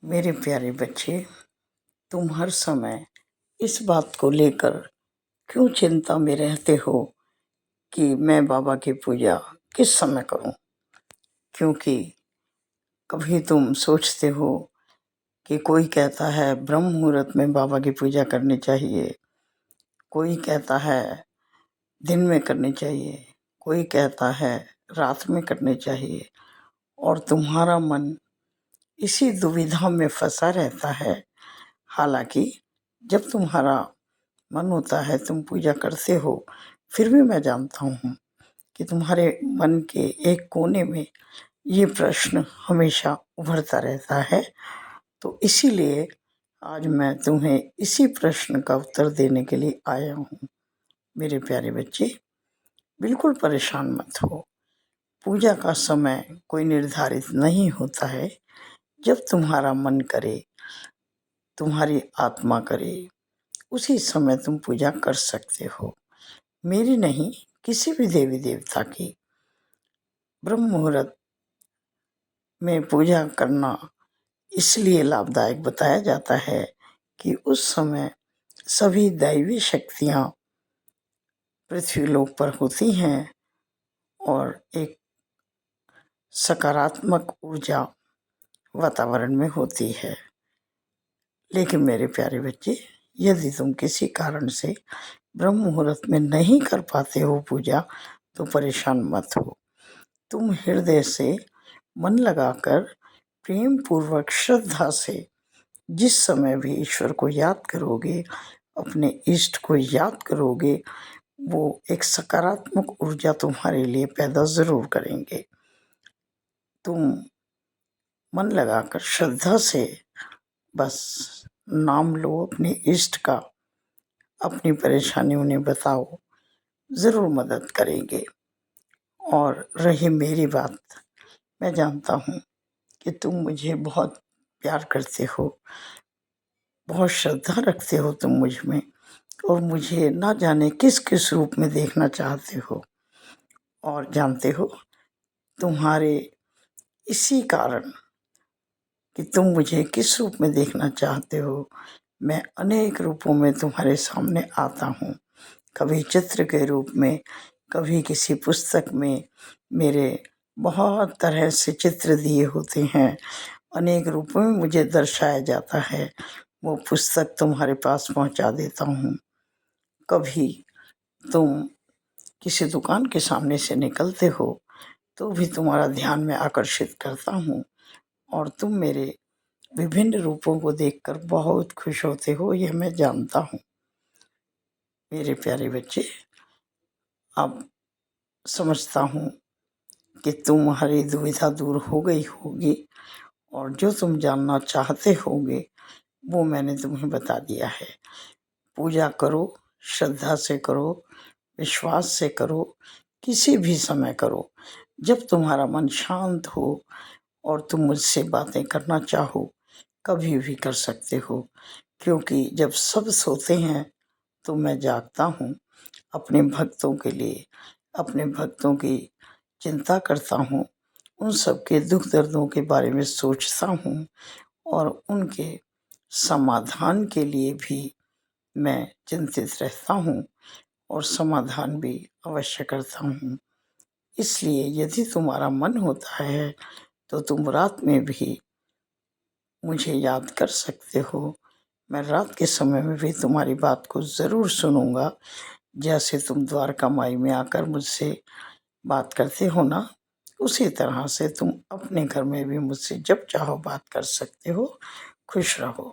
मेरे प्यारे बच्चे, तुम हर समय इस बात को लेकर क्यों चिंता में रहते हो कि मैं बाबा की पूजा किस समय करूं? क्योंकि कभी तुम सोचते हो कि कोई कहता है ब्रह्म मुहूर्त में बाबा की पूजा करनी चाहिए, कोई कहता है दिन में करनी चाहिए, कोई कहता है रात में करनी चाहिए, और तुम्हारा मन इसी दुविधा में फंसा रहता है। हालांकि जब तुम्हारा मन होता है, तुम पूजा करते हो, फिर भी मैं जानता हूँ कि तुम्हारे मन के एक कोने में ये प्रश्न हमेशा उभरता रहता है। तो इसीलिए आज मैं तुम्हें इसी प्रश्न का उत्तर देने के लिए आया हूँ। मेरे प्यारे बच्चे, बिल्कुल परेशान मत हो। पूजा का समय कोई निर्धारित नहीं होता है। जब तुम्हारा मन करे, तुम्हारी आत्मा करे, उसी समय तुम पूजा कर सकते हो। मेरी नहीं, किसी भी देवी देवता की ब्रह्म मुहूर्त में पूजा करना इसलिए लाभदायक बताया जाता है कि उस समय सभी दैवी शक्तियाँ पृथ्वी लोक पर होती हैं और एक सकारात्मक ऊर्जा वातावरण में होती है। लेकिन मेरे प्यारे बच्चे, यदि तुम किसी कारण से ब्रह्म मुहूर्त में नहीं कर पाते हो पूजा, तो परेशान मत हो। तुम हृदय से मन लगाकर प्रेम पूर्वक श्रद्धा से जिस समय भी ईश्वर को याद करोगे, अपने इष्ट को याद करोगे, वो एक सकारात्मक ऊर्जा तुम्हारे लिए पैदा ज़रूर करेंगे। तुम मन लगाकर श्रद्धा से बस नाम लो अपने इष्ट का, अपनी परेशानी उन्हें बताओ, ज़रूर मदद करेंगे। और रही मेरी बात, मैं जानता हूँ कि तुम मुझे बहुत प्यार करते हो, बहुत श्रद्धा रखते हो तुम मुझ में, और मुझे ना जाने किस किस रूप में देखना चाहते हो। और जानते हो, तुम्हारे इसी कारण कि तुम मुझे किस रूप में देखना चाहते हो, मैं अनेक रूपों में तुम्हारे सामने आता हूँ। कभी चित्र के रूप में, कभी किसी पुस्तक में। मेरे बहुत तरह से चित्र दिए होते हैं, अनेक रूपों में मुझे दर्शाया जाता है। वो पुस्तक तुम्हारे पास पहुंचा देता हूँ। कभी तुम किसी दुकान के सामने से निकलते हो तो भी तुम्हारा ध्यान में आकर्षित करता हूँ, और तुम मेरे विभिन्न रूपों को देखकर बहुत खुश होते हो, यह मैं जानता हूँ। मेरे प्यारे बच्चे, अब समझता हूँ कि तुम्हारी दुविधा दूर हो गई होगी, और जो तुम जानना चाहते होगे वो मैंने तुम्हें बता दिया है। पूजा करो, श्रद्धा से करो, विश्वास से करो, किसी भी समय करो, जब तुम्हारा मन शांत हो और तुम मुझसे बातें करना चाहो, कभी भी कर सकते हो। क्योंकि जब सब सोते हैं तो मैं जागता हूँ, अपने भक्तों के लिए, अपने भक्तों की चिंता करता हूँ, उन सब के दुख दर्दों के बारे में सोचता हूँ, और उनके समाधान के लिए भी मैं चिंतित रहता हूँ, और समाधान भी अवश्य करता हूँ। इसलिए यदि तुम्हारा मन होता है तो तुम रात में भी मुझे याद कर सकते हो। मैं रात के समय में भी तुम्हारी बात को ज़रूर सुनूंगा। जैसे तुम द्वारका माई में आकर मुझसे बात करते हो ना, उसी तरह से तुम अपने घर में भी मुझसे जब चाहो बात कर सकते हो। खुश रहो।